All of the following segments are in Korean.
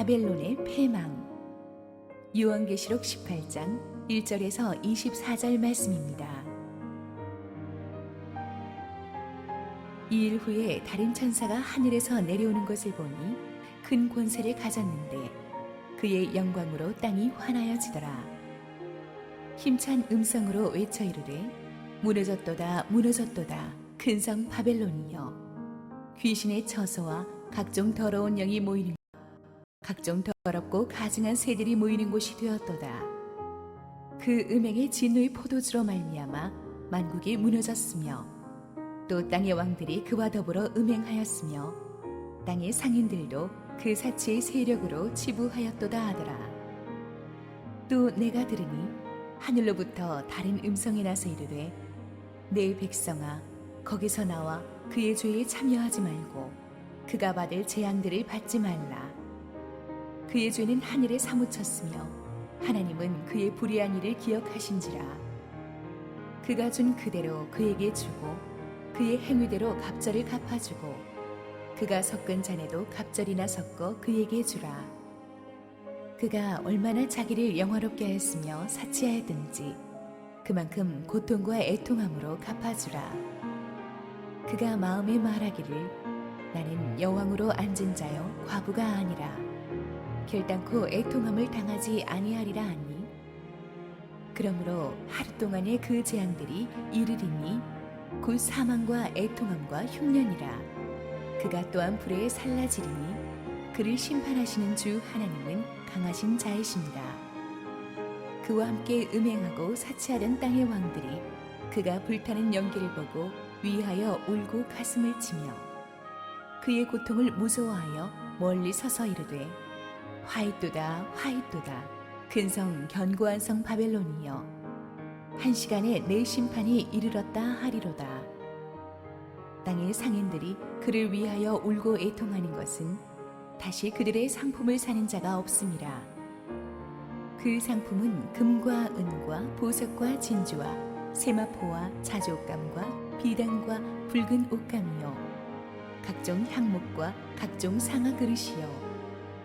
바벨론의 패망. 요한계시록 18장 1절에서 24절 말씀입니다. 이 일 후에 다른 천사가 하늘에서 내려오는 것을 보니 큰 권세를 가졌는데 그의 영광으로 땅이 환하여지더라. 힘찬 음성으로 외쳐 이르되 무너졌도다 무너졌도다 큰 성 바벨론이여, 귀신의 처소와 각종 더러운 영이 모이는 각종 더럽고 가증한 새들이 모이는 곳이 되었도다. 그 음행의 진노의 포도주로 말미암아 만국이 무너졌으며 또 땅의 왕들이 그와 더불어 음행하였으며 땅의 상인들도 그 사치의 세력으로 치부하였도다 하더라. 또 내가 들으니 하늘로부터 다른 음성이 나서 이르되 내 백성아, 거기서 나와 그의 죄에 참여하지 말고 그가 받을 재앙들을 받지 말라. 그의 죄는 하늘에 사무쳤으며 하나님은 그의 불의한 일을 기억하신지라. 그가 준 그대로 그에게 주고 그의 행위대로 갑절을 갚아주고 그가 섞은 잔에도 갑절이나 섞어 그에게 주라. 그가 얼마나 자기를 영화롭게 하였으며 사치하였든지 그만큼 고통과 애통함으로 갚아주라. 그가 마음에 말하기를 나는 여왕으로 앉은 자요 과부가 아니라 결단코 애통함을 당하지 아니하리라 하니, 그러므로 하루 동안의 그 재앙들이 이르리니 곧 사망과 애통함과 흉년이라. 그가 또한 불에 살라지리니 그를 심판하시는 주 하나님은 강하신 자이십니다. 그와 함께 음행하고 사치하던 땅의 왕들이 그가 불타는 연기를 보고 위하여 울고 가슴을 치며 그의 고통을 무서워하여 멀리 서서 이르되 화이또다 화이또다 큰 성 견고한 성 바벨론이여, 한 시간에 내 심판이 이르렀다 하리로다. 땅의 상인들이 그를 위하여 울고 애통하는 것은 다시 그들의 상품을 사는 자가 없음이라. 그 상품은 금과 은과 보석과 진주와 세마포와 자주옷감과 비단과 붉은 옷감이요, 각종 향목과 각종 상아 그릇이요,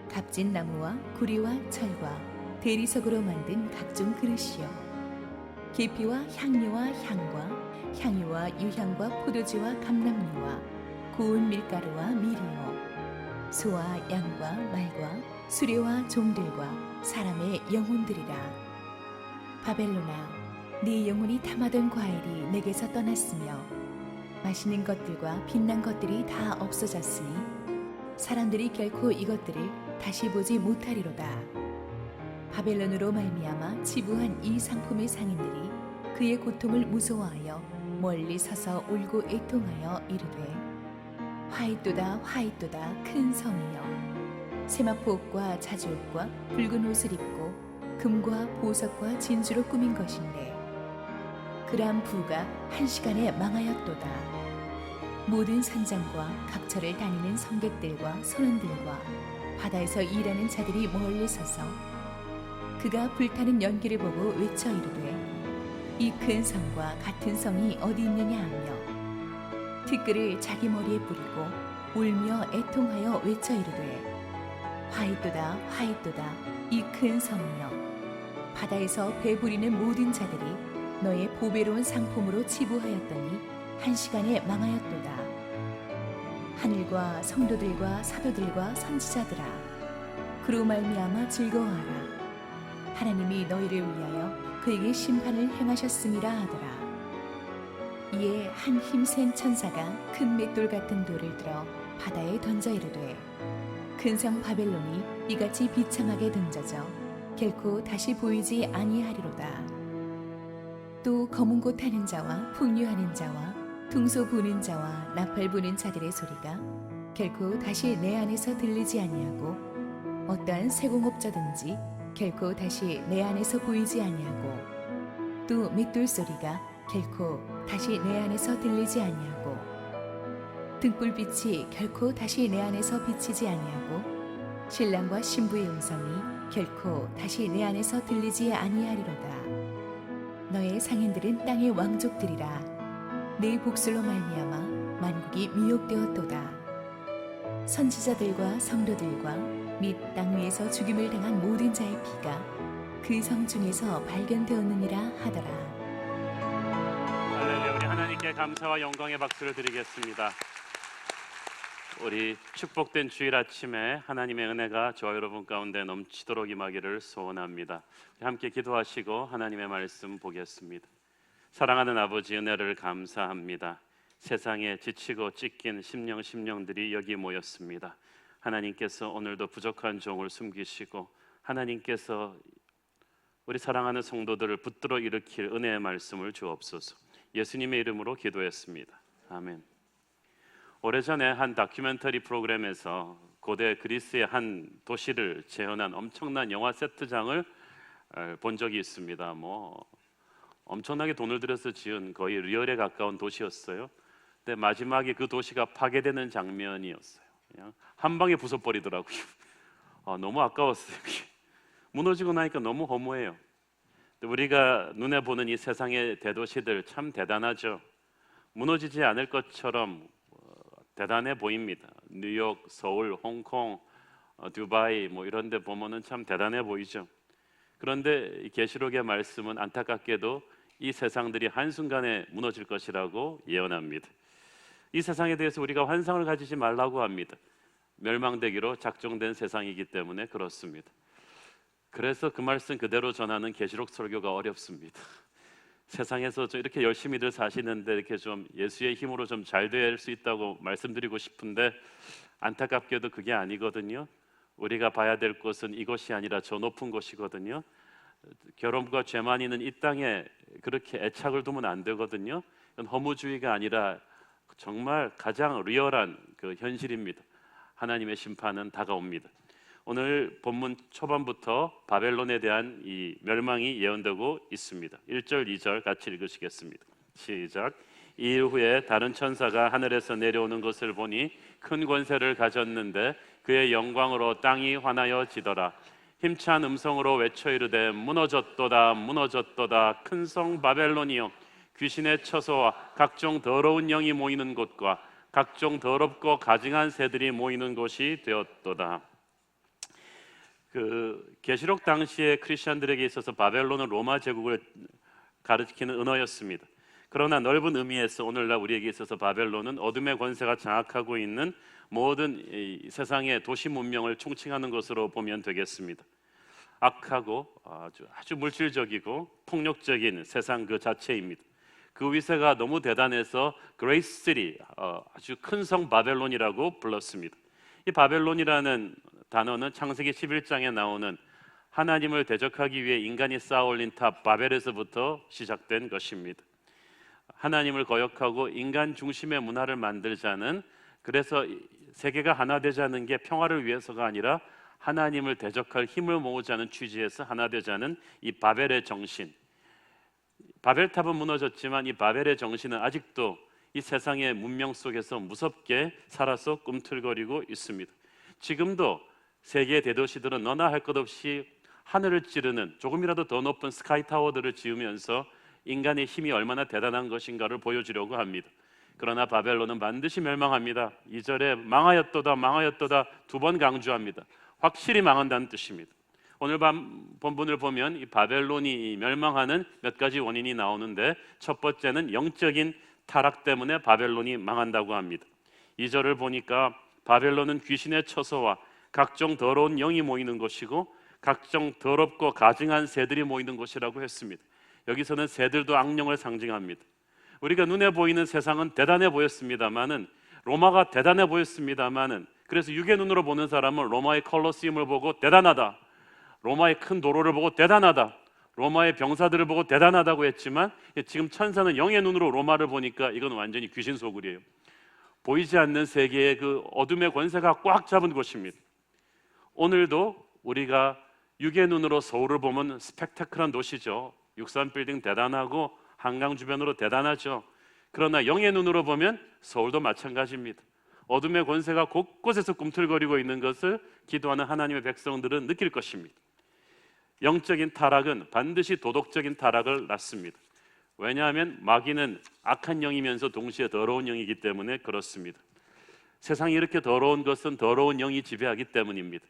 값진 나무와 구리와 철과 대리석으로 만든 각종 그릇이요, 계피와 향료와 향과 향유와 유향과 포도주와 감람류와 고운 밀가루와 밀이요, 소와 양과 말과 수레와 종들과 사람의 영혼들이라. 바벨론아, 네 영혼이 탐하던 과일이 내게서 떠났으며 맛있는 것들과 빛난 것들이 다 없어졌으니 사람들이 결코 이것들을 다시 보지 못하리로다. 바벨론으로 말미암아 치부한 이 상품의 상인들이 그의 고통을 무서워하여 멀리 서서 울고 애통하여 이르되 화이또다 화이또다 큰 성이여, 세마포옷과 자주옷과 붉은 옷을 입고 금과 보석과 진주로 꾸민 것인데 그러한 부가 한 시간에 망하였도다. 모든 산장과 각처를 다니는 성객들과 선원들과 바다에서 일하는 자들이 멀리 서서 그가 불타는 연기를 보고 외쳐 이르되 이 큰 성과 같은 성이 어디 있느냐 하며 티끌을 자기 머리에 뿌리고 울며 애통하여 외쳐 이르되 화이또다 화이또다 이 큰 성이여, 바다에서 배 부리는 모든 자들이 너의 보배로운 상품으로 치부하였더니 한 시간에 망하였도다. 하늘과 성도들과 사도들과 선지자들아, 그로 말미암아 즐거워하라. 하나님이 너희를 위하여 그에게 심판을 행하셨음이라 하더라. 이에 한 힘센 천사가 큰 맷돌 같은 돌을 들어 바다에 던져 이르되 큰 성 바벨론이 이같이 비참하게 던져져 결코 다시 보이지 아니하리로다. 또 검은 곳 타는 자와 풍류하는 자와 둥소 부는 자와 나팔 부는 자들의 소리가 결코 다시 내 안에서 들리지 아니하고 어떠한 세공업자든지 결코 다시 내 안에서 보이지 아니하고 또 맷돌 소리가 결코 다시 내 안에서 들리지 아니하고 등불빛이 결코 다시 내 안에서 비치지 아니하고 신랑과 신부의 음성이 결코 다시 내 안에서 들리지 아니하리로다. 너의 상인들은 땅의 왕족들이라. 내 복술로 말미암아 만국이 미혹되었도다. 선지자들과 성도들과 및 땅 위에서 죽임을 당한 모든 자의 피가 그 성 중에서 발견되었느니라 하더라. 할렐루야. 우리 하나님께 감사와 영광의 박수를 드리겠습니다. 우리 축복된 주일 아침에 하나님의 은혜가 저와 여러분 가운데 넘치도록 임하기를 소원합니다. 함께 기도하시고 하나님의 말씀 보겠습니다. 사랑하는 아버지, 은혜를 감사합니다. 세상에 지치고 찢긴 심령들이 여기 모였습니다. 하나님께서 오늘도 부족한 종을 숨기시고 하나님께서 우리 사랑하는 성도들을 붙들어 일으킬 은혜의 말씀을 주옵소서. 예수님의 이름으로 기도했습니다. 아멘. 오래전에 한 다큐멘터리 프로그램에서 고대 그리스의 한 도시를 재현한 엄청난 영화 세트장을 본 적이 있습니다. 엄청나게 돈을 들여서 지은 거의 리얼에 가까운 도시였어요. 근데 마지막에 그 도시가 파괴되는 장면이었어요. 그냥 한 방에 부숴버리더라고요. 너무 아까웠어요. 무너지고 나니까 너무 허무해요. 우리가 눈에 보는 이 세상의 대도시들 참 대단하죠. 무너지지 않을 것처럼 대단해 보입니다. 뉴욕, 서울, 홍콩, 두바이 이런 데 보면은 참 대단해 보이죠. 그런데 이 계시록의 말씀은 안타깝게도 이 세상들이 한순간에 무너질 것이라고 예언합니다. 이 세상에 대해서 우리가 환상을 가지지 말라고 합니다. 멸망되기로 작정된 세상이기 때문에 그렇습니다. 그래서 그 말씀 그대로 전하는 계시록 설교가 어렵습니다. 세상에서 이렇게 열심히들 사시는데 이렇게 좀 예수의 힘으로 좀 잘 될 수 있다고 말씀드리고 싶은데 안타깝게도 그게 아니거든요. 우리가 봐야 될 곳은 이곳이 아니라 저 높은 곳이거든요. 결혼과 죄만 있는 이 땅에 그렇게 애착을 두면 안 되거든요. 이건 허무주의가 아니라 정말 가장 리얼한 그 현실입니다. 하나님의 심판은 다가옵니다. 오늘 본문 초반부터 바벨론에 대한 이 멸망이 예언되고 있습니다. 1절, 2절 같이 읽으시겠습니다. 시작. 이 일 후에 다른 천사가 하늘에서 내려오는 것을 보니 큰 권세를 가졌는데 그의 영광으로 땅이 환하여지더라. 힘찬 음성으로 외쳐 이르되 무너졌도다 무너졌도다 큰 성 바벨론이여, 귀신의 처소와 각종 더러운 영이 모이는 곳과 각종 더럽고 가증한 새들이 모이는 곳이 되었도다. 계시록 당시의 크리스천들에게 있어서 바벨론은 로마 제국을 가리키는 언어였습니다. 그러나 넓은 의미에서 오늘날 우리에게 있어서 바벨론은 어둠의 권세가 장악하고 있는 모든 이 세상의 도시 문명을 총칭하는 것으로 보면 되겠습니다. 악하고 아주 물질적이고 폭력적인 세상 그 자체입니다. 그 위세가 너무 대단해서 그레이트 시티, 아주 큰 성 바벨론이라고 불렀습니다. 이 바벨론이라는 단어는 창세기 11장에 나오는 하나님을 대적하기 위해 인간이 쌓아올린 탑 바벨에서부터 시작된 것입니다. 하나님을 거역하고 인간 중심의 문화를 만들자는, 그래서 세계가 하나 되자는 게 평화를 위해서가 아니라 하나님을 대적할 힘을 모으자는 취지에서 하나 되자는 이 바벨의 정신. 바벨탑은 무너졌지만 이 바벨의 정신은 아직도 이 세상의 문명 속에서 무섭게 살아서 꿈틀거리고 있습니다. 지금도 세계의 대도시들은 너나 할 것 없이 하늘을 찌르는 조금이라도 더 높은 스카이타워들을 지으면서 인간의 힘이 얼마나 대단한 것인가를 보여주려고 합니다. 그러나 바벨론은 반드시 멸망합니다. 2절에 망하였도다 망하였도다 두 번 강조합니다. 확실히 망한다는 뜻입니다. 오늘 밤 본문을 보면 이 바벨론이 멸망하는 몇 가지 원인이 나오는데, 첫 번째는 영적인 타락 때문에 바벨론이 망한다고 합니다. 2절을 보니까 바벨론은 귀신의 처소와 각종 더러운 영이 모이는 곳이고 각종 더럽고 가증한 새들이 모이는 곳이라고 했습니다. 여기서는 새들도 악령을 상징합니다. 우리가 눈에 보이는 세상은 대단해 보였습니다마는, 로마가 대단해 보였습니다마는, 그래서 육의 눈으로 보는 사람은 로마의 콜로세움을 보고 대단하다, 로마의 큰 도로를 보고 대단하다, 로마의 병사들을 보고 대단하다고 했지만, 지금 천사는 영의 눈으로 로마를 보니까 이건 완전히 귀신 소굴이에요. 보이지 않는 세계의 그 어둠의 권세가 꽉 잡은 곳입니다. 오늘도 우리가 육의 눈으로 서울을 보면 스펙타클한 도시죠. 63빌딩 대단하고 한강 주변으로 대단하죠. 그러나 영의 눈으로 보면 서울도 마찬가지입니다. 어둠의 권세가 곳곳에서 꿈틀거리고 있는 것을 기도하는 하나님의 백성들은 느낄 것입니다. 영적인 타락은 반드시 도덕적인 타락을 낳습니다. 왜냐하면 마귀는 악한 영이면서 동시에 더러운 영이기 때문에 그렇습니다. 세상이 이렇게 더러운 것은 더러운 영이 지배하기 때문입니다.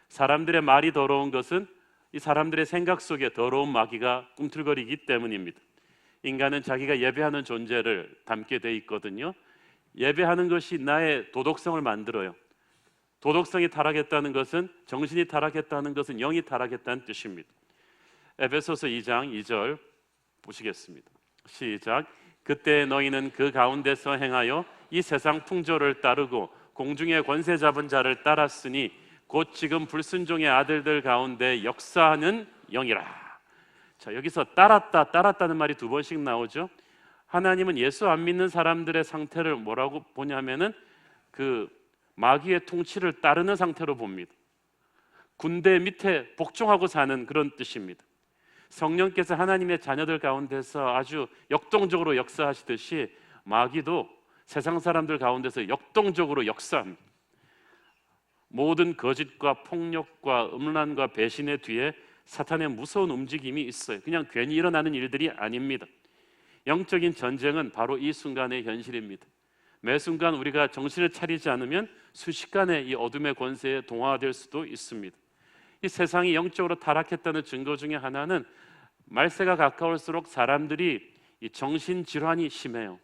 사람들의 말이 더러운 것은 이 사람들의 생각 속에 더러운 마귀가 꿈틀거리기 때문입니다. 인간은 자기가 예배하는 존재를 담게 돼 있거든요. 예배하는 것이 나의 도덕성을 만들어요. 도덕성이 타락했다는 것은, 정신이 타락했다는 것은 영이 타락했다는 뜻입니다. 에베소서 2장 2절 보시겠습니다. 시작. 그때 너희는 그 가운데서 행하여 이 세상 풍조를 따르고 공중의 권세 잡은 자를 따랐으니 곧 지금 불순종의 아들들 가운데 역사하는 영이라. 자, 여기서 따랐다는 말이 두 번씩 나오죠. 하나님은 예수 안 믿는 사람들의 상태를 뭐라고 보냐면은 그 마귀의 통치를 따르는 상태로 봅니다. 군대 밑에 복종하고 사는 그런 뜻입니다. 성령께서 하나님의 자녀들 가운데서 아주 역동적으로 역사하시듯이 마귀도 세상 사람들 가운데서 역동적으로 역사합니다. 모든 거짓과 폭력과 음란과 배신의 뒤에 사탄의 무서운 움직임이 있어요. 그냥 괜히 일어나는 일들이 아닙니다. 영적인 전쟁은 바로 이 순간의 현실입니다. 매 순간 우리가 정신을 차리지 않으면 순식간에 이 어둠의 권세에 동화될 수도 있습니다. 이 세상이 영적으로 타락했다는 증거 중에 하나는 말세가 가까울수록 사람들이 이 정신질환이 심해요.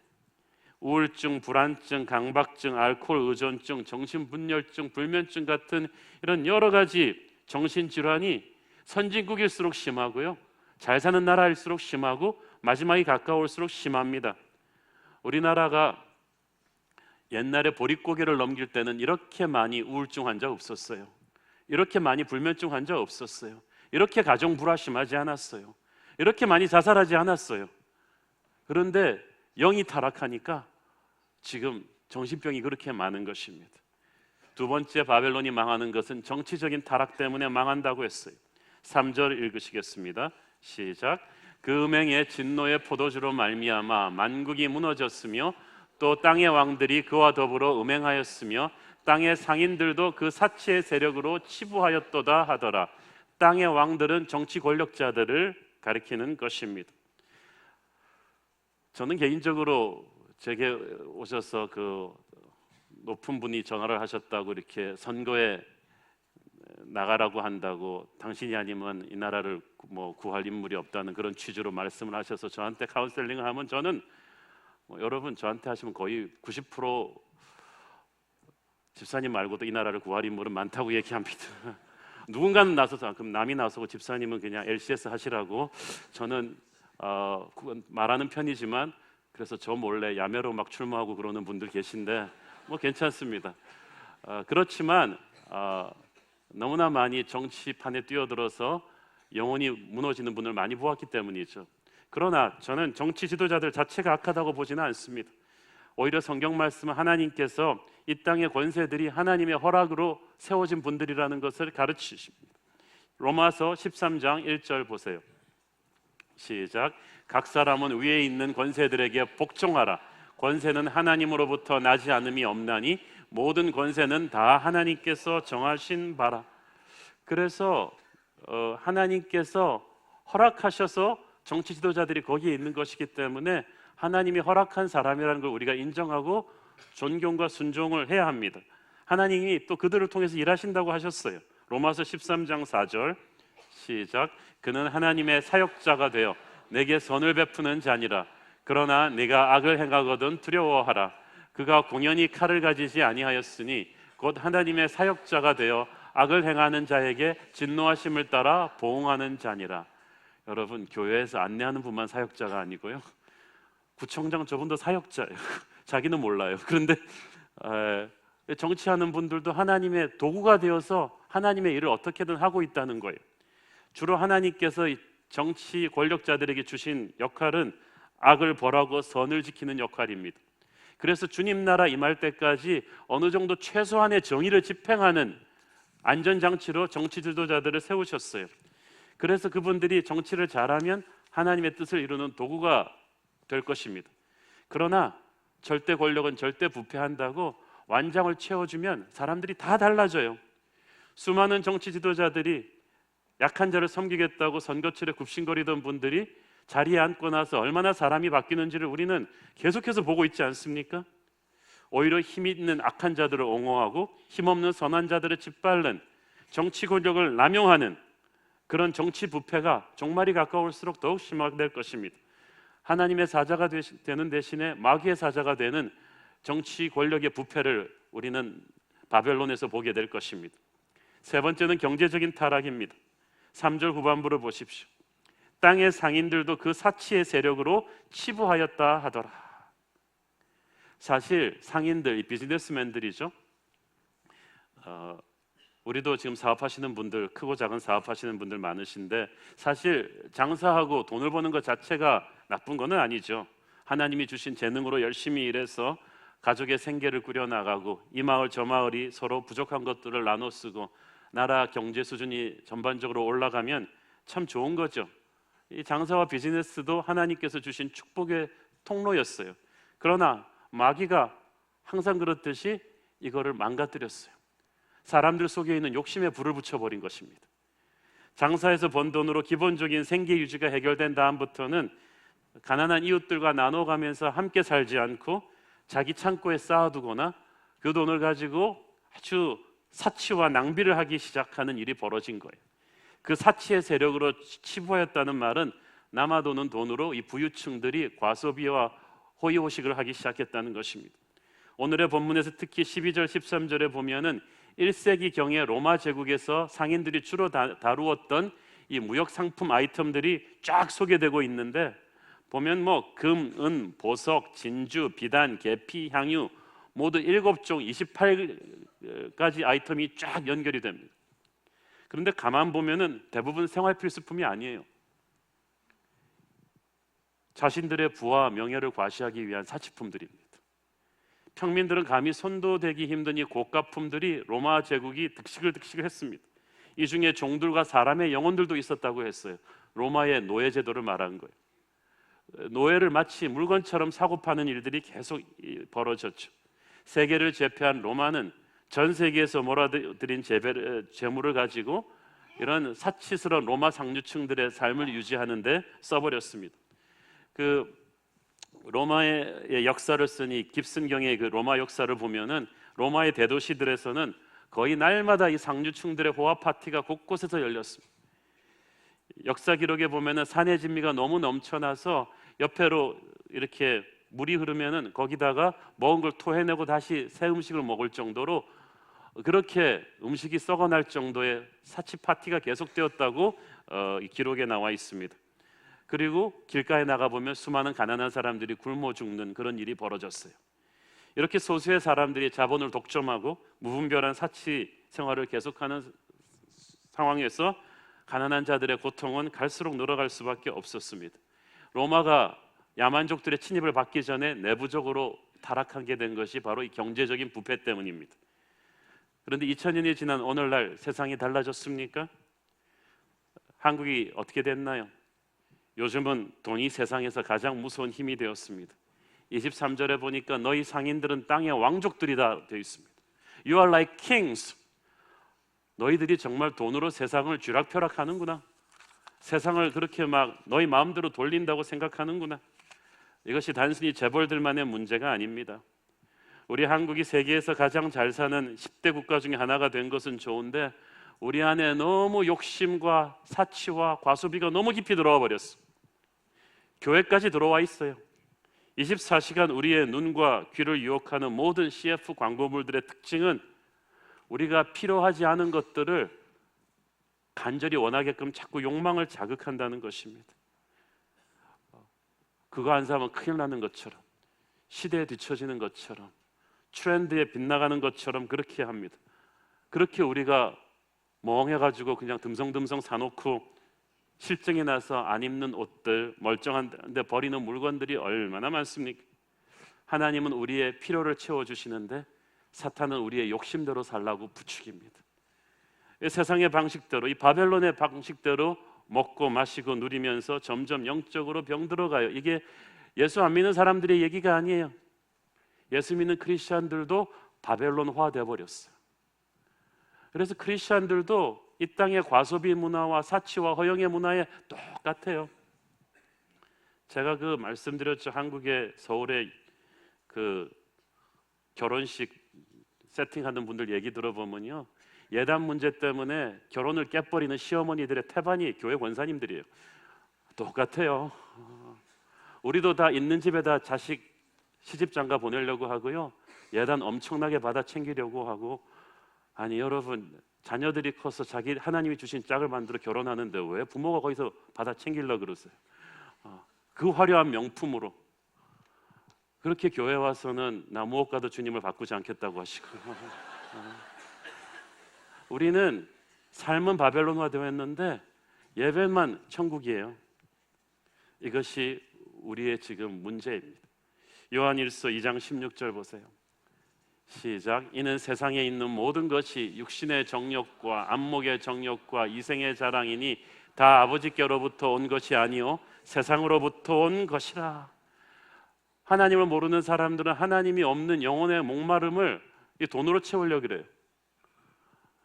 우울증, 불안증, 강박증, 알코올 의존증, 정신분열증, 불면증 같은 이런 여러 가지 정신질환이 선진국일수록 심하고요, 잘 사는 나라일수록 심하고 마지막이 가까울수록 심합니다. 우리나라가 옛날에 보릿고개를 넘길 때는 이렇게 많이 우울증 환자 없었어요. 이렇게 많이 불면증 환자 없었어요. 이렇게 가정 불화 심하지 않았어요. 이렇게 많이 자살하지 않았어요. 그런데 영이 타락하니까 지금 정신병이 그렇게 많은 것입니다. 두 번째 바벨론이 망하는 것은 정치적인 타락 때문에 망한다고 했어요. 3절 읽으시겠습니다. 시작. 그 음행의 진노의 포도주로 말미암아 만국이 무너졌으며 또 땅의 왕들이 그와 더불어 음행하였으며 땅의 상인들도 그 사치의 세력으로 치부하였도다 하더라. 땅의 왕들은 정치 권력자들을 가리키는 것입니다. 저는 개인적으로 제게 오셔서 그 높은 분이 전화를 하셨다고, 이렇게 선거에 나가라고 한다고, 당신이 아니면 이 나라를 뭐 구할 인물이 없다는 그런 취지로 말씀을 하셔서 저한테 카운셀링을 하면, 저는 여러분 저한테 하시면 거의 90% 집사님 말고도 이 나라를 구할 인물은 많다고 얘기합니다. 누군가는 나서서, 그럼 남이 나서고 집사님은 그냥 LCS 하시라고. 저는 말하는 편이지만, 그래서 저 몰래 야매로 막 출마하고 그러는 분들 계신데 뭐 괜찮습니다. 그렇지만 너무나 많이 정치판에 뛰어들어서 영혼이 무너지는 분을 많이 보았기 때문이죠. 그러나 저는 정치 지도자들 자체가 악하다고 보지는 않습니다. 오히려 성경 말씀은 하나님께서 이 땅의 권세들이 하나님의 허락으로 세워진 분들이라는 것을 가르치십니다. 로마서 13장 1절 보세요. 시작. 각 사람은 위에 있는 권세들에게 복종하라. 권세는 하나님으로부터 나지 않음이 없나니 모든 권세는 다 하나님께서 정하신 바라. 그래서 하나님께서 허락하셔서 정치 지도자들이 거기에 있는 것이기 때문에 하나님이 허락한 사람이라는 걸 우리가 인정하고 존경과 순종을 해야 합니다. 하나님이 또 그들을 통해서 일하신다고 하셨어요. 로마서 13장 4절 시작. 그는 하나님의 사역자가 되어 내게 선을 베푸는 자니라. 그러나 네가 악을 행하거든 두려워하라. 그가 공연히 칼을 가지지 아니하였으니 곧 하나님의 사역자가 되어 악을 행하는 자에게 진노하심을 따라 보응하는 자니라. 여러분, 교회에서 안내하는 분만 사역자가 아니고요, 구청장 저분도 사역자예요. 자기는 몰라요. 그런데 정치하는 분들도 하나님의 도구가 되어서 하나님의 일을 어떻게든 하고 있다는 거예요. 주로 하나님께서 정치 권력자들에게 주신 역할은 악을 벌하고 선을 지키는 역할입니다. 그래서 주님 나라 임할 때까지 어느 정도 최소한의 정의를 집행하는 안전장치로 정치 지도자들을 세우셨어요. 그래서 그분들이 정치를 잘하면 하나님의 뜻을 이루는 도구가 될 것입니다. 그러나 절대 권력은 절대 부패한다고 완장을 채워주면 사람들이 다 달라져요. 수많은 정치 지도자들이 약한 자를 섬기겠다고 선거철에 굽신거리던 분들이 자리에 앉고 나서 얼마나 사람이 바뀌는지를 우리는 계속해서 보고 있지 않습니까? 오히려 힘 있는 악한 자들을 옹호하고 힘없는 선한 자들을 짓밟는 정치 권력을 남용하는 그런 정치 부패가 종말이 가까울수록 더욱 심화될 것입니다. 하나님의 사자가 되는 대신에 마귀의 사자가 되는 정치 권력의 부패를 우리는 바벨론에서 보게 될 것입니다. 세 번째는 경제적인 타락입니다. 3절 후반부를 보십시오. 땅의 상인들도 그 사치의 세력으로 치부하였다 하더라. 사실 상인들, 이 비즈니스맨들이죠. 우리도 지금 사업하시는 분들, 크고 작은 사업하시는 분들 많으신데 사실 장사하고 돈을 버는 것 자체가 나쁜 건 아니죠. 하나님이 주신 재능으로 열심히 일해서 가족의 생계를 꾸려나가고 이 마을 저 마을이 서로 부족한 것들을 나눠 쓰고 나라 경제 수준이 전반적으로 올라가면 참 좋은 거죠. 이 장사와 비즈니스도 하나님께서 주신 축복의 통로였어요. 그러나 마귀가 항상 그렇듯이 이거를 망가뜨렸어요. 사람들 속에 있는 욕심에 불을 붙여버린 것입니다. 장사에서 번 돈으로 기본적인 생계 유지가 해결된 다음부터는 가난한 이웃들과 나눠가면서 함께 살지 않고 자기 창고에 쌓아두거나 그 돈을 가지고 아주 사치와 낭비를 하기 시작하는 일이 벌어진 거예요. 그 사치의 세력으로 치부하였다는 말은 남아도는 돈으로 이 부유층들이 과소비와 호의호식을 하기 시작했다는 것입니다. 오늘의 본문에서 특히 12절 13절에 보면은 1세기경의 로마 제국에서 상인들이 주로 다루었던 이 무역 상품 아이템들이 쫙 소개되고 있는데 보면 뭐 금, 은, 보석, 진주, 비단, 계피, 향유 모두 7종 28가지 아이템이 쫙 연결이 됩니다. 그런데 가만 보면은 대부분 생활 필수품이 아니에요. 자신들의 부와 명예를 과시하기 위한 사치품들입니다. 평민들은 감히 손도 대기 힘든 이 고가품들이 로마 제국이 득식을 했습니다. 이 중에 종들과 사람의 영혼들도 있었다고 했어요. 로마의 노예 제도를 말한 거예요. 노예를 마치 물건처럼 사고 파는 일들이 계속 벌어졌죠. 세계를 제패한 로마는 전 세계에서 몰아들인 재물을 가지고 이런 사치스러운 로마 상류층들의 삶을 유지하는 데 써버렸습니다. 그 로마의 역사를 쓰니 깁슨경의 그 로마 역사를 보면은 로마의 대도시들에서는 거의 날마다 이 상류층들의 호화 파티가 곳곳에서 열렸습니다. 역사 기록에 보면은 산의 진미가 너무 넘쳐나서 옆에로 이렇게 물이 흐르면은 거기다가 먹은 걸 토해내고 다시 새 음식을 먹을 정도로 그렇게 음식이 썩어날 정도의 사치 파티가 계속되었다고 이 기록에 나와 있습니다. 그리고 길가에 나가보면 수많은 가난한 사람들이 굶어 죽는 그런 일이 벌어졌어요. 이렇게 소수의 사람들이 자본을 독점하고 무분별한 사치 생활을 계속하는 상황에서 가난한 자들의 고통은 갈수록 늘어갈 수밖에 없었습니다. 로마가 야만족들의 침입을 받기 전에 내부적으로 타락하게 된 것이 바로 이 경제적인 부패 때문입니다. 그런데 2000년이 지난 오늘날 세상이 달라졌습니까? 한국이 어떻게 됐나요? 요즘은 돈이 세상에서 가장 무서운 힘이 되었습니다. 23절에 보니까 너희 상인들은 땅의 왕족들이다 되어 있습니다. You are like kings. 너희들이 정말 돈으로 세상을 쥐락펴락하는구나. 세상을 그렇게 막 너희 마음대로 돌린다고 생각하는구나. 이것이 단순히 재벌들만의 문제가 아닙니다. 우리 한국이 세계에서 가장 잘 사는 10대 국가 중에 하나가 된 것은 좋은데 우리 안에 너무 욕심과 사치와 과소비가 너무 깊이 들어와 버렸어. 교회까지 들어와 있어요. 24시간 우리의 눈과 귀를 유혹하는 모든 CF 광고물들의 특징은 우리가 필요하지 않은 것들을 간절히 원하게끔 자꾸 욕망을 자극한다는 것입니다. 그거 안 사면 큰일 나는 것처럼, 시대에 뒤처지는 것처럼, 트렌드에 빗나가는 것처럼 그렇게 합니다. 그렇게 우리가 멍해가지고 그냥 듬성듬성 사놓고 실증이 나서 안 입는 옷들, 멀쩡한데 버리는 물건들이 얼마나 많습니까? 하나님은 우리의 필요를 채워주시는데 사탄은 우리의 욕심대로 살라고 부추깁니다. 이 세상의 방식대로, 이 바벨론의 방식대로 먹고 마시고 누리면서 점점 영적으로 병들어가요. 이게 예수 안 믿는 사람들의 얘기가 아니에요. 예수 믿는 크리스찬들도 바벨론화 되어버렸어요. 그래서 크리스찬들도 이 땅의 과소비 문화와 사치와 허영의 문화에 똑같아요. 제가 그 말씀드렸죠. 한국의 서울의 그 결혼식 세팅하는 분들 얘기 들어보면요, 예단 문제 때문에 결혼을 깨버리는 시어머니들의 태반이 교회 권사님들이에요. 똑같아요. 우리도 다 있는 집에다 자식 시집장가 보내려고 하고요, 예단 엄청나게 받아 챙기려고 하고. 아니 여러분, 자녀들이 커서 자기 하나님이 주신 짝을 만들어 결혼하는데 왜 부모가 거기서 받아 챙기려고 그러세요? 그 화려한 명품으로 그렇게 교회 와서는 나 무엇 가도 주님을 바꾸지 않겠다고 하시고. 우리는 삶은 바벨론화 되었는데 예배만 천국이에요. 이것이 우리의 지금 문제입니다. 요한일서 2장 16절 보세요. 시작. 이는 세상에 있는 모든 것이 육신의 정욕과 안목의 정욕과 이생의 자랑이니 다 아버지께로부터 온 것이 아니요 세상으로부터 온 것이라. 하나님을 모르는 사람들은 하나님이 없는 영혼의 목마름을 이 돈으로 채우려고 그래요.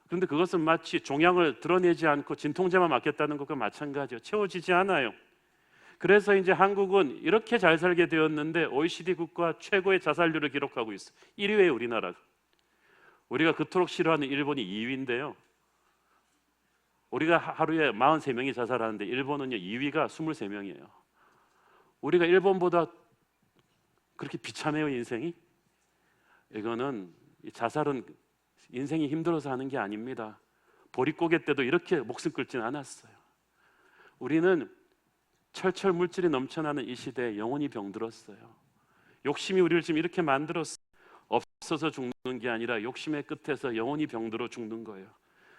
그런데 그것은 마치 종양을 드러내지 않고 진통제만 맞겠다는 것과 마찬가지예요. 채워지지 않아요. 그래서 이제 한국은 이렇게 잘 살게 되었는데 OECD 국가 최고의 자살률을 기록하고 있어요. 1위예요, 우리나라가. 우리가 그토록 싫어하는 일본이 2위인데요. 우리가 하루에 43명이 자살하는데 일본은요 2위가 23명이에요. 우리가 일본보다 그렇게 비참해요, 인생이? 이거는 자살은 인생이 힘들어서 하는 게 아닙니다. 보릿고개 때도 이렇게 목숨 끊지는 않았어요. 우리는 철철 물질이 넘쳐나는 이 시대에 영혼이 병들었어요. 욕심이 우리를 지금 이렇게 만들었어요. 없어서 죽는 게 아니라 욕심의 끝에서 영혼이 병들어 죽는 거예요.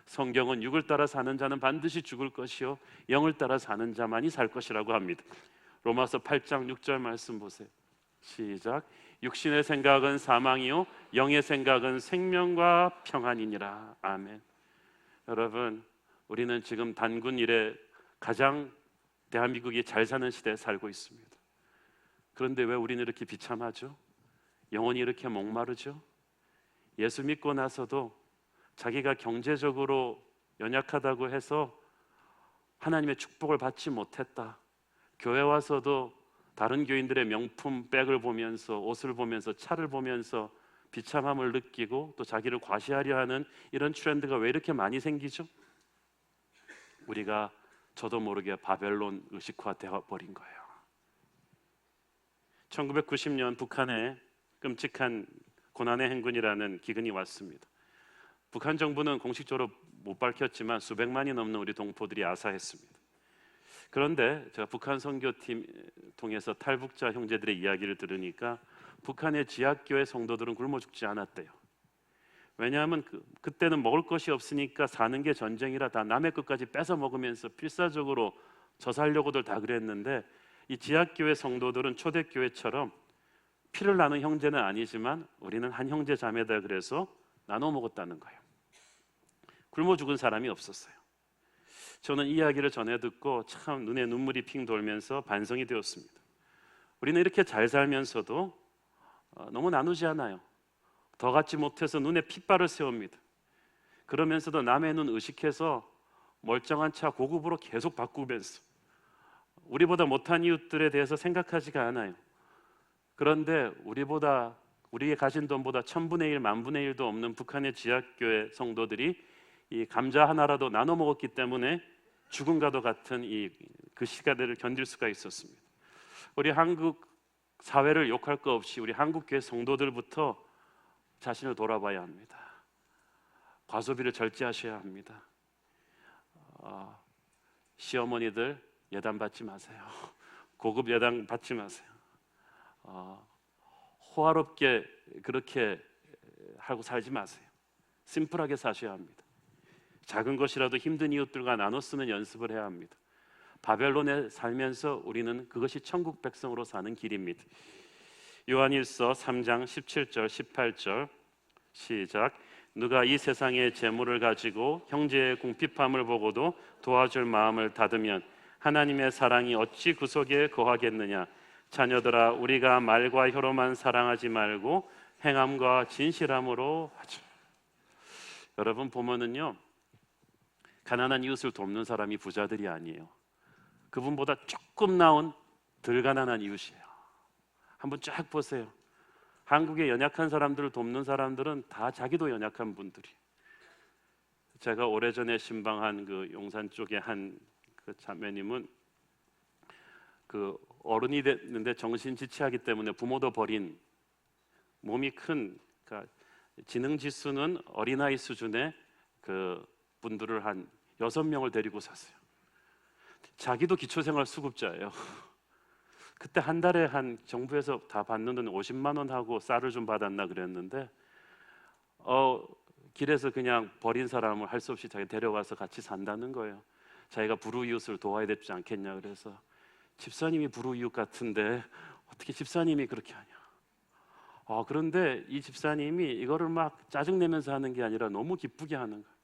성경은 육을 따라 사는 자는 반드시 죽을 것이요 영을 따라 사는 자만이 살 것이라고 합니다. 로마서 8장 6절 말씀 보세요. 시작. 육신의 생각은 사망이요 영의 생각은 생명과 평안이니라. 아멘. 여러분, 우리는 지금 단군 이래 가장 대한민국이 잘 사는 시대에 살고 있습니다. 그런데 왜 우리는 이렇게 비참하죠? 영혼이 이렇게 목마르죠? 예수 믿고 나서도 자기가 경제적으로 연약하다고 해서 하나님의 축복을 받지 못했다. 교회 와서도 다른 교인들의 명품 백을 보면서, 옷을 보면서, 차를 보면서 비참함을 느끼고 또 자기를 과시하려 하는 이런 트렌드가 왜 이렇게 많이 생기죠? 우리가 저도 모르게 바벨론 의식화되어 버린 거예요. 1990년 북한에 끔찍한 고난의 행군이라는 기근이 왔습니다. 북한 정부는 공식적으로 못 밝혔지만 수백만이 넘는 우리 동포들이 아사했습니다. 그런데 제가 북한 선교팀 통해서 탈북자 형제들의 이야기를 들으니까 북한의 지하교회 성도들은 굶어 죽지 않았대요. 왜냐하면 그때는 먹을 것이 없으니까 사는 게 전쟁이라 다 남의 것까지 뺏어 먹으면서 필사적으로 저 살려고들 다 그랬는데, 이 지하교회 성도들은 초대교회처럼 피를 나눈 형제는 아니지만 우리는 한 형제 자매다 그래서 나눠 먹었다는 거예요. 굶어 죽은 사람이 없었어요. 저는 이 이야기를 전해 듣고 참 눈에 눈물이 핑 돌면서 반성이 되었습니다. 우리는 이렇게 잘 살면서도 너무 나누지 않아요. 더 갖지 못해서 눈에 핏발을 세웁니다. 그러면서도 남의 눈 의식해서 멀쩡한 차 고급으로 계속 바꾸면서 우리보다 못한 이웃들에 대해서 생각하지가 않아요. 그런데 우리의 가진 돈보다 1000분의 1, 10,000분의 1도 없는 북한의 지하교회 성도들이 이 감자 하나라도 나눠 먹었기 때문에 죽음과도 같은 그 시간들을 견딜 수가 있었습니다. 우리 한국 사회를 욕할 거 없이 우리 한국 교회 성도들부터 자신을 돌아봐야 합니다. 과소비를 절제하셔야 합니다. 시어머니들 예단 받지 마세요. 고급 예단 받지 마세요. 호화롭게 그렇게 하고 살지 마세요. 심플하게 사셔야 합니다. 작은 것이라도 힘든 이웃들과 나눠 쓰는 연습을 해야 합니다. 바벨론에 살면서 우리는 그것이 천국 백성으로 사는 길입니다. 요한일서 3장 17절 18절 시작. 누가 이 세상의 재물을 가지고 형제의 궁핍함을 보고도 도와줄 마음을 닫으면 하나님의 사랑이 어찌 그 속에 거하겠느냐. 자녀들아, 우리가 말과 혀로만 사랑하지 말고 행함과 진실함으로 하자. 여러분 보면은요, 가난한 이웃을 돕는 사람이 부자들이 아니에요. 그분보다 조금 나은 덜 가난한 이웃이에요. 한번 쫙 보세요. 한국의 연약한 사람들을 돕는 사람들은 다 자기도 연약한 분들이. 제가 오래전에 신방한 그 용산 쪽에 한 그 자매님은 그 어른이 됐는데 정신지체하기 때문에 부모도 버린 몸이 큰, 그러니까 지능 지수는 어린아이 수준의 그 분들을 한 6명을 데리고 샀어요. 자기도 기초생활 수급자예요. 그때 한 달에 한 정부에서 다 받는 돈 50만 원 하고 쌀을 좀 받았나 그랬는데 길에서 그냥 버린 사람을 할 수 없이 자기 데려와서 같이 산다는 거예요. 자기가 불우이웃을 도와야 되지 않겠냐 그래서 집사님이 불우이웃 같은데 어떻게 집사님이 그렇게 하냐. 그런데 이 집사님이 이거를 막 짜증내면서 하는 게 아니라 너무 기쁘게 하는 거예요.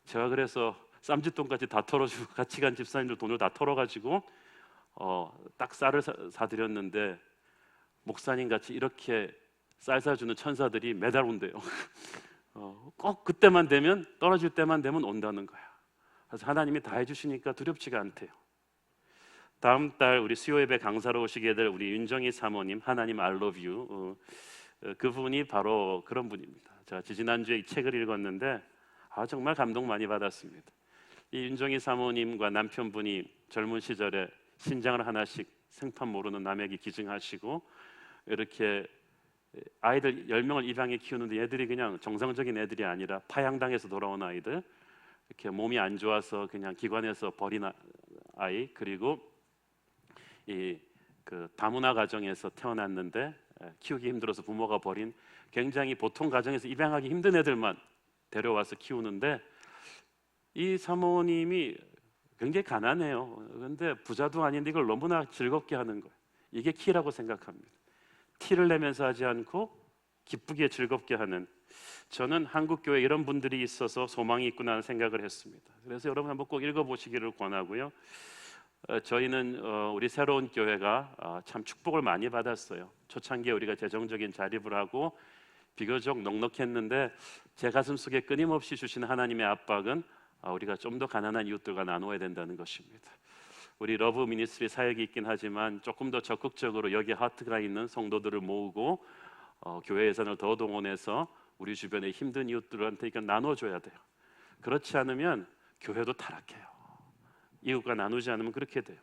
제가 그래서 쌈짓돈까지 다 털어주고 같이 간 집사님들 돈을 다 털어가지고 딱 쌀을 사드렸는데 목사님 같이 이렇게 쌀 사주는 천사들이 매달 온대요. 꼭 그때만 되면, 떨어질 때만 되면 온다는 거야. 그래서 하나님이 다 해주시니까 두렵지가 않대요. 다음 달 우리 수요 예배 강사로 오시게 될 우리 윤정희 사모님, 하나님 I love you, 그분이 바로 그런 분입니다. 제가 지난주에 이 책을 읽었는데 정말 감동 많이 받았습니다. 이 윤정희 사모님과 남편분이 젊은 시절에 신장을 하나씩 생판 모르는 남에게 기증하시고 이렇게 아이들 10명을 입양해 키우는데 애들이 그냥 정상적인 애들이 아니라 파양당해서 돌아온 아이들, 이렇게 몸이 안 좋아서 그냥 기관에서 버린 아이, 그리고 그 다문화 가정에서 태어났는데 키우기 힘들어서 부모가 버린 굉장히 보통 가정에서 입양하기 힘든 애들만 데려와서 키우는데 이 사모님이 굉장히 가난해요. 그런데 부자도 아닌데 이걸 너무나 즐겁게 하는 거예요. 이게 키라고 생각합니다. 티를 내면서 하지 않고 기쁘게 즐겁게 하는, 저는 한국 교회에 이런 분들이 있어서 소망이 있구나 생각을 했습니다. 그래서 여러분 한번 꼭 읽어보시기를 권하고요. 저희는 우리 새로운 교회가 참 축복을 많이 받았어요. 초창기에 우리가 재정적인 자립을 하고 비교적 넉넉했는데 제 가슴 속에 끊임없이 주시는 하나님의 압박은 우리가 좀 더 가난한 이웃들과 나누어야 된다는 것입니다. 우리 러브 미니스트리 사역이 있긴 하지만 조금 더 적극적으로 여기 하트가 있는 성도들을 모으고 교회 예산을 더 동원해서 우리 주변의 힘든 이웃들한테 이건 나눠줘야 돼요. 그렇지 않으면 교회도 타락해요. 이웃과 나누지 않으면 그렇게 돼요.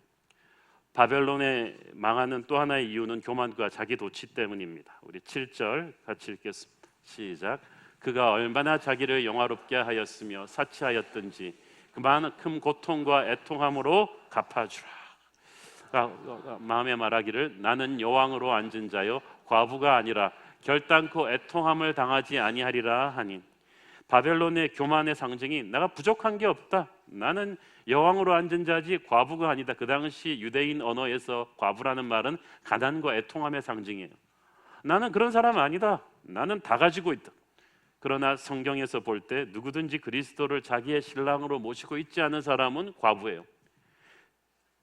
바벨론에 망하는 또 하나의 이유는 교만과 자기 도취 때문입니다. 우리 7절 같이 읽겠습니다. 시작. 그가 얼마나 자기를 영화롭게 하였으며 사치하였든지 그만큼 고통과 애통함으로 갚아주라. 마음에 말하기를 나는 여왕으로 앉은 자요 과부가 아니라 결단코 애통함을 당하지 아니하리라 하니, 바벨론의 교만의 상징이 내가 부족한 게 없다, 나는 여왕으로 앉은 자지 과부가 아니다. 그 당시 유대인 언어에서 과부라는 말은 가난과 애통함의 상징이에요. 나는 그런 사람 아니다, 나는 다 가지고 있다. 그러나 성경에서 볼 때 누구든지 그리스도를 자기의 신랑으로 모시고 있지 않은 사람은 과부예요.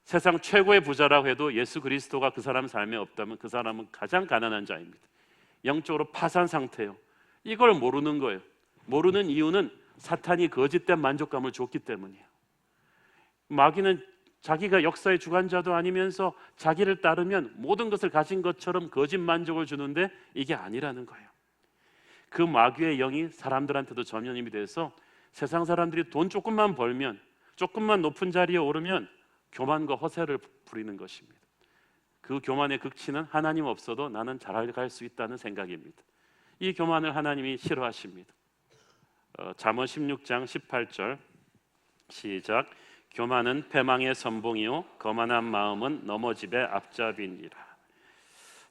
세상 최고의 부자라고 해도 예수 그리스도가 그 사람 삶에 없다면 그 사람은 가장 가난한 자입니다. 영적으로 파산 상태예요. 이걸 모르는 거예요. 모르는 이유는 사탄이 거짓된 만족감을 줬기 때문이에요. 마귀는 자기가 역사의 주관자도 아니면서 자기를 따르면 모든 것을 가진 것처럼 거짓 만족을 주는데 이게 아니라는 거예요. 그 마귀의 영이 사람들한테도 전염이 돼서 세상 사람들이 돈 조금만 벌면, 조금만 높은 자리에 오르면 교만과 허세를 부리는 것입니다. 그 교만의 극치는 하나님 없어도 나는 잘 갈 수 있다는 생각입니다. 이 교만을 하나님이 싫어하십니다. 잠언 16장 18절 시작. 교만은 패망의 선봉이요 거만한 마음은 넘어집의 앞잡이니라.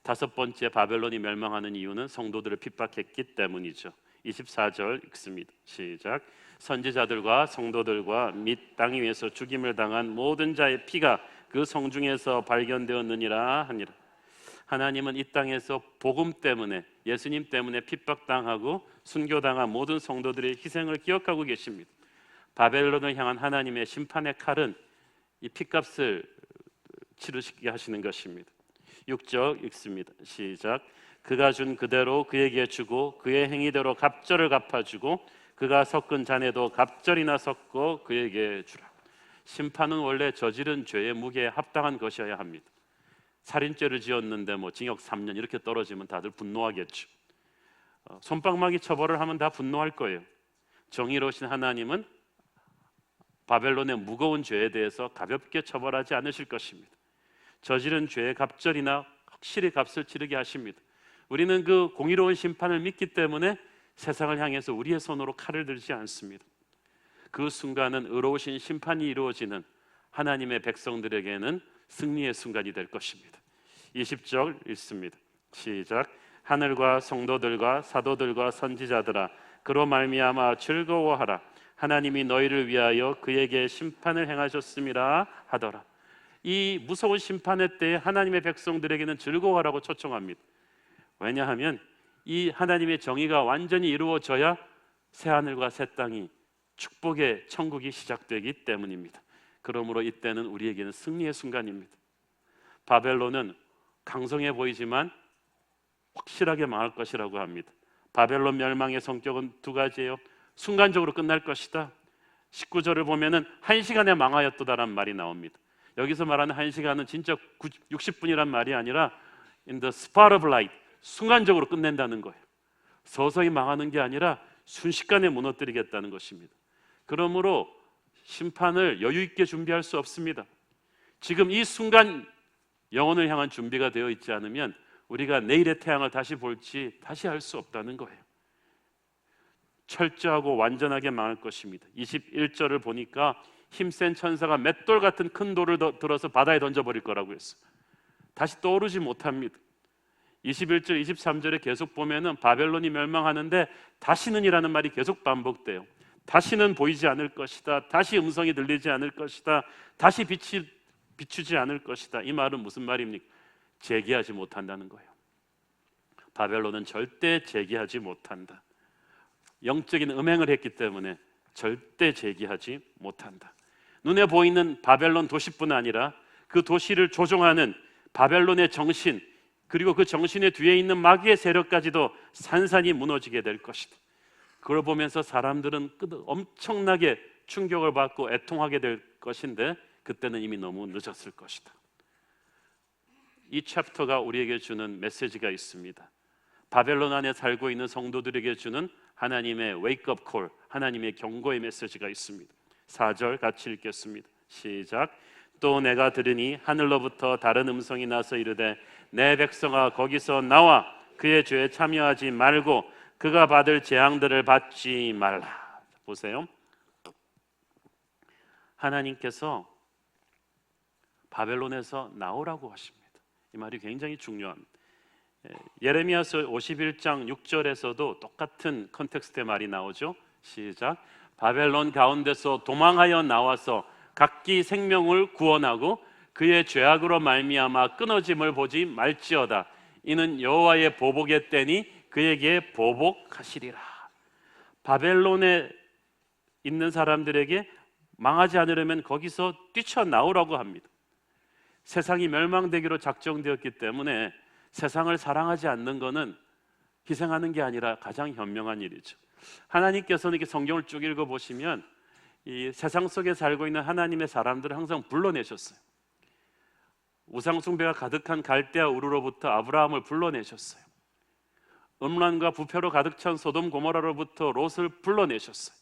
다섯 번째, 바벨론이 멸망하는 이유는 성도들을 핍박했기 때문이죠. 24절 읽습니다. 시작. 선지자들과 성도들과 및 땅 위에서 죽임을 당한 모든 자의 피가 그 성중에서 발견되었느니라 하니라. 하나님은 이 땅에서 복음 때문에, 예수님 때문에 핍박당하고 순교당한 모든 성도들의 희생을 기억하고 계십니다. 바벨론을 향한 하나님의 심판의 칼은 이 피값을 치르시게 하시는 것입니다. 6절 읽습니다. 시작. 그가 준 그대로 그에게 주고 그의 행위대로 갑절을 갚아주고 그가 섞은 잔에도 갑절이나 섞어 그에게 주라. 심판은 원래 저지른 죄의 무게에 합당한 것이어야 합니다. 살인죄를 지었는데 뭐 징역 3년 이렇게 떨어지면 다들 분노하겠죠. 솜방망이 처벌을 하면 다 분노할 거예요. 정의로우신 하나님은 바벨론의 무거운 죄에 대해서 가볍게 처벌하지 않으실 것입니다. 저지른 죄의 갑절이나 확실히 값을 치르게 하십니다. 우리는 그 공의로운 심판을 믿기 때문에 세상을 향해서 우리의 손으로 칼을 들지 않습니다. 그 순간은 의로우신 심판이 이루어지는 하나님의 백성들에게는 승리의 순간이 될 것입니다. 20절 읽습니다. 시작. 하늘과 성도들과 사도들과 선지자들아 그로 말미암아 즐거워하라. 하나님이 너희를 위하여 그에게 심판을 행하셨음이라 하더라. 이 무서운 심판의 때에 하나님의 백성들에게는 즐거워하라고 초청합니다. 왜냐하면 이 하나님의 정의가 완전히 이루어져야 새하늘과 새 땅이 축복의 천국이 시작되기 때문입니다. 그러므로 이때는 우리에게는 승리의 순간입니다. 바벨론은 강성해 보이지만 확실하게 망할 것이라고 합니다. 바벨론 멸망의 성격은 두 가지예요. 순간적으로 끝날 것이다. 19절을 보면은 1시간에 망하였도다라는 말이 나옵니다. 여기서 말하는 1시간은 진짜 60분이란 말이 아니라 in the spot of light, 순간적으로 끝낸다는 거예요. 서서히 망하는 게 아니라 순식간에 무너뜨리겠다는 것입니다. 그러므로 심판을 여유 있게 준비할 수 없습니다. 지금 이 순간 영혼을 향한 준비가 되어 있지 않으면 우리가 내일의 태양을 다시 볼지 다시 알 수 없다는 거예요. 철저하고 완전하게 망할 것입니다. 21절을 보니까 힘센 천사가 맷돌 같은 큰 돌을 들어서 바다에 던져버릴 거라고 했어요. 다시 떠오르지 못합니다. 21절, 23절에 계속 보면은 바벨론이 멸망하는데 다시는이라는 말이 계속 반복돼요. 다시는 보이지 않을 것이다. 다시 음성이 들리지 않을 것이다. 다시 빛이 비추지 않을 것이다. 이 말은 무슨 말입니까? 재기하지 못한다는 거예요. 바벨론은 절대 재기하지 못한다. 영적인 음행을 했기 때문에 절대 재기하지 못한다. 눈에 보이는 바벨론 도시뿐 아니라 그 도시를 조종하는 바벨론의 정신, 그리고 그 정신의 뒤에 있는 마귀의 세력까지도 산산이 무너지게 될 것이다. 그걸 보면서 사람들은 엄청나게 충격을 받고 애통하게 될 것인데 그때는 이미 너무 늦었을 것이다. 이 챕터가 우리에게 주는 메시지가 있습니다. 바벨론 안에 살고 있는 성도들에게 주는 하나님의 웨이크업 콜, 하나님의 경고의 메시지가 있습니다. 4절 같이 읽겠습니다. 시작. 또 내가 들으니 하늘로부터 다른 음성이 나서 이르되 내 백성아 거기서 나와 그의 죄에 참여하지 말고 그가 받을 재앙들을 받지 말라. 보세요. 하나님께서 바벨론에서 나오라고 하십니다. 이 말이 굉장히 중요합니다. 예레미야서 51장 6절에서도 똑같은 컨텍스트의 말이 나오죠. 시작. 바벨론 가운데서 도망하여 나와서 각기 생명을 구원하고 그의 죄악으로 말미암아 끊어짐을 보지 말지어다. 이는 여호와의 보복의 때니 그에게 보복하시리라. 바벨론에 있는 사람들에게 망하지 않으려면 거기서 뛰쳐나오라고 합니다. 세상이 멸망되기로 작정되었기 때문에 세상을 사랑하지 않는 것은 희생하는 게 아니라 가장 현명한 일이죠. 하나님께서는 이렇게 성경을 쭉 읽어보시면 이 세상 속에 살고 있는 하나님의 사람들을 항상 불러내셨어요. 우상숭배가 가득한 갈대아 우르로부터 아브라함을 불러내셨어요. 음란과 부패로 가득 찬 소돔 고모라로부터 롯을 불러내셨어요.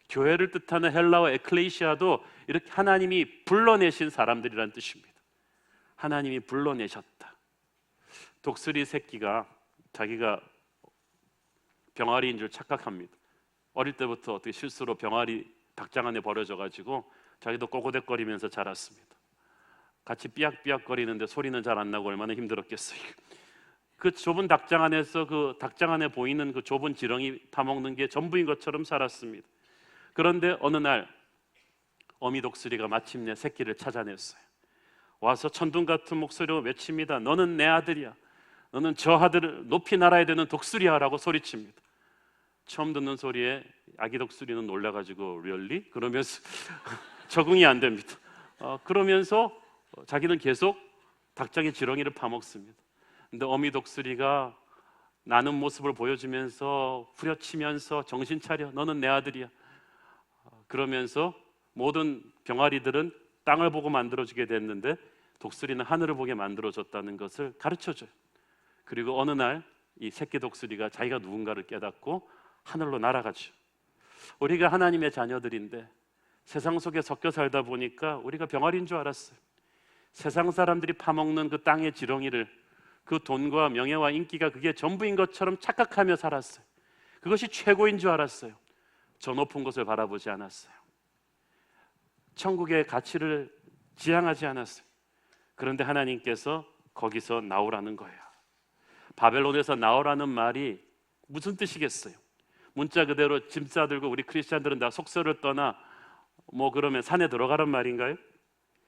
교회를 뜻하는 헬라어 에클레시아도 이렇게 하나님이 불러내신 사람들이란 뜻입니다. 하나님이 불러내셨다. 독수리 새끼가 자기가 병아리인 줄 착각합니다. 어릴 때부터 어떻게 실수로 병아리 닭장 안에 버려져가지고 자기도 꼬고댁거리면서 자랐습니다. 같이 삐약삐약거리는데 소리는 잘 안 나고 얼마나 힘들었겠어요. 그 좁은 닭장 안에서 그 닭장 안에 보이는 그 좁은 지렁이 파먹는 게 전부인 것처럼 살았습니다. 그런데 어느 날 어미 독수리가 마침내 새끼를 찾아냈어요. 와서 천둥 같은 목소리로 외칩니다. 너는 내 아들이야. 너는 저 아들을 높이 날아야 되는 독수리야 라고 소리칩니다. 처음 듣는 소리에 아기 독수리는 놀라가지고 really? 그러면서 적응이 안 됩니다. 그러면서 자기는 계속 닭장의 지렁이를 파먹습니다. 근데 어미 독수리가 나는 모습을 보여주면서 후려치면서 정신 차려, 너는 내 아들이야. 그러면서 모든 병아리들은 땅을 보고 만들어지게 됐는데 독수리는 하늘을 보게 만들어줬다는 것을 가르쳐줘요. 그리고 어느 날 이 새끼 독수리가 자기가 누군가를 깨닫고 하늘로 날아가죠. 우리가 하나님의 자녀들인데 세상 속에 섞여 살다 보니까 우리가 병아리인 줄 알았어요. 세상 사람들이 파먹는 그 땅의 지렁이를, 그 돈과 명예와 인기가 그게 전부인 것처럼 착각하며 살았어요. 그것이 최고인 줄 알았어요. 저 높은 곳을 바라보지 않았어요. 천국의 가치를 지향하지 않았어요. 그런데 하나님께서 거기서 나오라는 거예요. 바벨론에서 나오라는 말이 무슨 뜻이겠어요? 문자 그대로 짐 싸들고 우리 크리스찬들은 다 속세를 떠나 뭐 그러면 산에 들어가란 말인가요?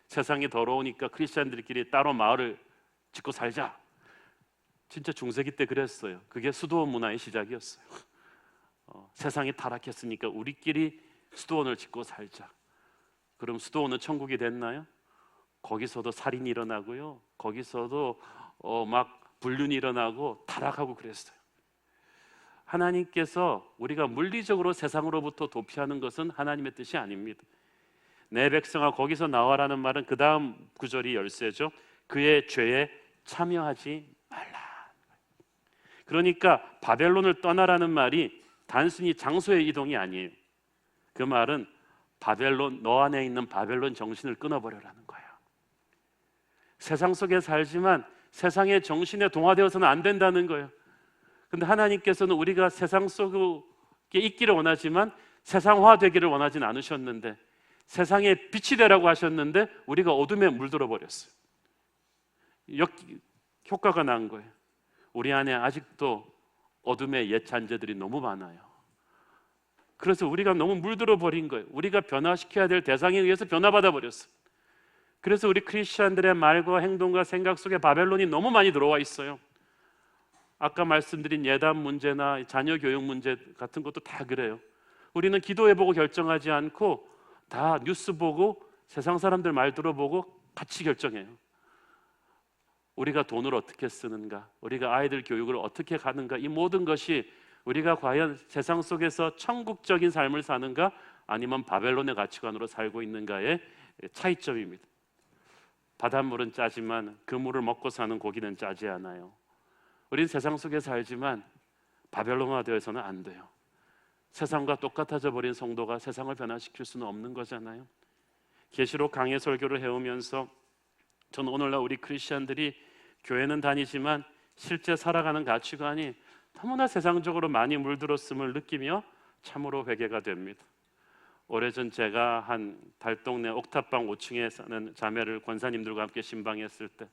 세상이 더러우니까 크리스찬들끼리 따로 마을을 짓고 살자. 진짜 중세기 때 그랬어요. 그게 수도원 문화의 시작이었어요. 세상이 타락했으니까 우리끼리 수도원을 짓고 살자. 그럼 수도원은 천국이 됐나요? 거기서도 살인이 일어나고요. 거기서도 막 불륜이 일어나고 타락하고 그랬어요. 하나님께서 우리가 물리적으로 세상으로부터 도피하는 것은 하나님의 뜻이 아닙니다. 내 백성아 거기서 나와라는 말은 그 다음 구절이 열쇠죠. 그의 죄에 참여하지 말라. 그러니까 바벨론을 떠나라는 말이 단순히 장소의 이동이 아니에요. 그 말은 바벨론, 너 안에 있는 바벨론 정신을 끊어버려라는 거예요. 세상 속에 살지만 세상의 정신에 동화되어서는 안 된다는 거예요. 근데 하나님께서는 우리가 세상 속에 있기를 원하지만 세상화 되기를 원하진 않으셨는데, 세상에 빛이 되라고 하셨는데 우리가 어둠에 물들어 버렸어요. 효과가 난 거예요. 우리 안에 아직도 어둠의 옛 잔재들이 너무 많아요. 그래서 우리가 너무 물들어 버린 거예요. 우리가 변화시켜야 될 대상에 의해서 변화받아 버렸어요. 그래서 우리 크리스천들의 말과 행동과 생각 속에 바벨론이 너무 많이 들어와 있어요. 아까 말씀드린 예단 문제나 자녀 교육 문제 같은 것도 다 그래요. 우리는 기도해보고 결정하지 않고 다 뉴스 보고 세상 사람들 말 들어보고 같이 결정해요. 우리가 돈을 어떻게 쓰는가, 우리가 아이들 교육을 어떻게 가는가, 이 모든 것이 우리가 과연 세상 속에서 천국적인 삶을 사는가 아니면 바벨론의 가치관으로 살고 있는가의 차이점입니다. 바닷물은 짜지만 그 물을 먹고 사는 고기는 짜지 않아요. 우리는 세상 속에 살지만 바벨론화 되어서는 안 돼요. 세상과 똑같아져 버린 성도가 세상을 변화시킬 수는 없는 거잖아요. 계시록 강해 설교를 해오면서 저는 오늘날 우리 크리스천들이 교회는 다니지만 실제 살아가는 가치관이 너무나 세상적으로 많이 물들었음을 느끼며 참으로 회개가 됩니다. 오래전 제가 한 달동네 옥탑방 5층에 사는 자매를 권사님들과 함께 신방했을 때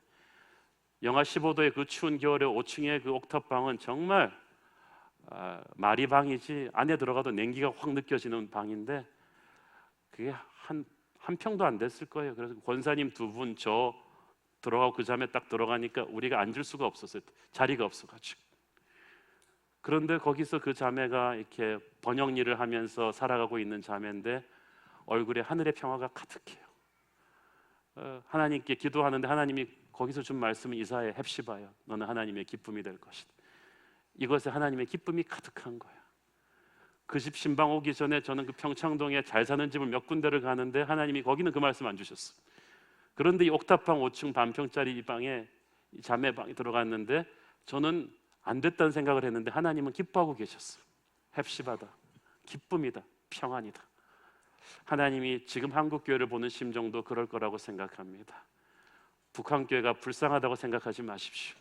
영하 15도의 그 추운 겨울에 5층의 그 옥탑방은 정말 마리방이지 안에 들어가도 냉기가 확 느껴지는 방인데 그게 한 평도 안 됐을 거예요. 그래서 권사님 두 분, 저 들어가고 그 자매 딱 들어가니까 우리가 앉을 수가 없었어요. 자리가 없어가지고. 그런데 거기서 그 자매가 이렇게 번역 일을 하면서 살아가고 있는 자매인데 얼굴에 하늘의 평화가 가득해요. 하나님께 기도하는데 하나님이 거기서 준 말씀은 이사야, 헵시바야, 너는 하나님의 기쁨이 될 것이다. 이것에 하나님의 기쁨이 가득한 거야. 그 집 신방 오기 전에 저는 그 평창동에 잘 사는 집을 몇 군데를 가는데 하나님이 거기는 그 말씀 안 주셨어. 그런데 이 옥탑방 5층 반평짜리 이 방에 이 자매 방에 들어갔는데 저는 안 됐다는 생각을 했는데 하나님은 기뻐하고 계셨어요. 헵시바다, 기쁨이다, 평안이다. 하나님이 지금 한국 교회를 보는 심정도 그럴 거라고 생각합니다. 북한 교회가 불쌍하다고 생각하지 마십시오.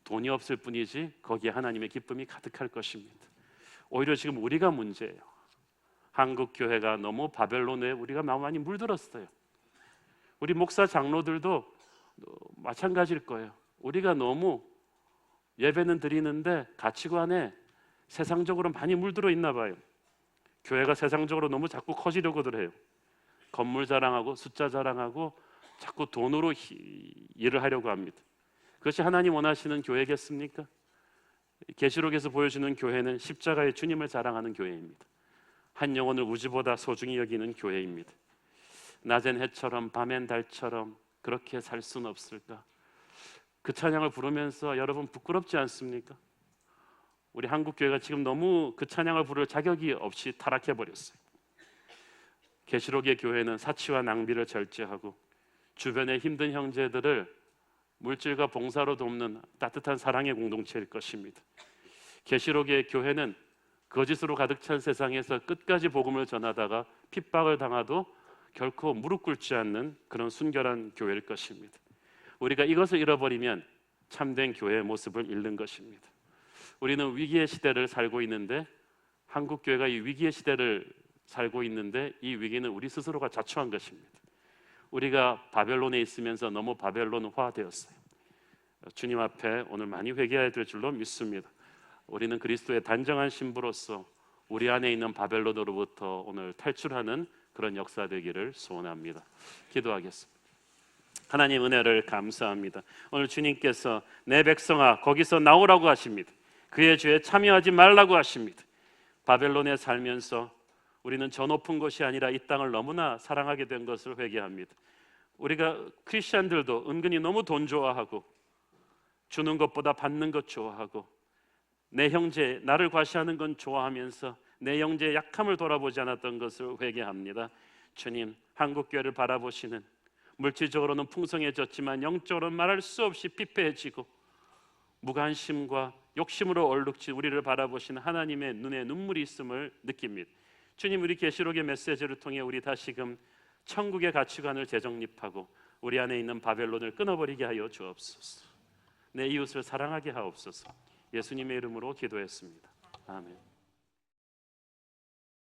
돈이 없을 뿐이지 거기에 하나님의 기쁨이 가득할 것입니다. 오히려 지금 우리가 문제예요. 한국 교회가 너무 바벨론에 우리가 많이 물들었어요. 우리 목사 장로들도 마찬가지일 거예요. 우리가 너무 예배는 드리는데 가치관에 세상적으로 많이 물들어 있나 봐요. 교회가 세상적으로 너무 자꾸 커지려고들 해요. 건물 자랑하고 숫자 자랑하고 자꾸 돈으로 일을 하려고 합니다. 그것이 하나님 원하시는 교회겠습니까? 계시록에서 보여주는 교회는 십자가의 주님을 자랑하는 교회입니다. 한 영혼을 우주보다 소중히 여기는 교회입니다. 낮엔 해처럼 밤엔 달처럼 그렇게 살 수는 없을까? 그 찬양을 부르면서 여러분 부끄럽지 않습니까? 우리 한국 교회가 지금 너무 그 찬양을 부를 자격이 없이 타락해 버렸어요. 계시록의 교회는 사치와 낭비를 절제하고 주변의 힘든 형제들을 물질과 봉사로 돕는 따뜻한 사랑의 공동체일 것입니다. 계시록의 교회는 거짓으로 가득 찬 세상에서 끝까지 복음을 전하다가 핍박을 당하도 결코 무릎 꿇지 않는 그런 순결한 교회일 것입니다. 우리가 이것을 잃어버리면 참된 교회의 모습을 잃는 것입니다. 우리는 위기의 시대를 살고 있는데, 한국 교회가 이 위기의 시대를 살고 있는데, 이 위기는 우리 스스로가 자초한 것입니다. 우리가 바벨론에 있으면서 너무 바벨론화 되었어요. 주님 앞에 오늘 많이 회개해야 될 줄로 믿습니다. 우리는 그리스도의 단정한 신부로서 우리 안에 있는 바벨론으로부터 오늘 탈출하는 그런 역사 되기를 소원합니다. 기도하겠습니다. 하나님 은혜를 감사합니다. 오늘 주님께서 내 백성아 거기서 나오라고 하십니다. 그의 죄에 참여하지 말라고 하십니다. 바벨론에 살면서 우리는 저 높은 곳이 아니라 이 땅을 너무나 사랑하게 된 것을 회개합니다. 우리가 크리스천들도 은근히 너무 돈 좋아하고 주는 것보다 받는 것 좋아하고 내 형제 나를 과시하는 건 좋아하면서 내 형제의 약함을 돌아보지 않았던 것을 회개합니다. 주님, 한국교회를 바라보시는, 물질적으로는 풍성해졌지만 영적으로는 말할 수 없이 피폐해지고 무관심과 욕심으로 얼룩진 우리를 바라보시는 하나님의 눈에 눈물이 있음을 느낍니다. 주님, 우리 계시록의 메시지를 통해 우리 다시금 천국의 가치관을 재정립하고 우리 안에 있는 바벨론을 끊어버리게 하여 주옵소서. 내 이웃을 사랑하게 하옵소서. 예수님의 이름으로 기도했습니다. 아멘.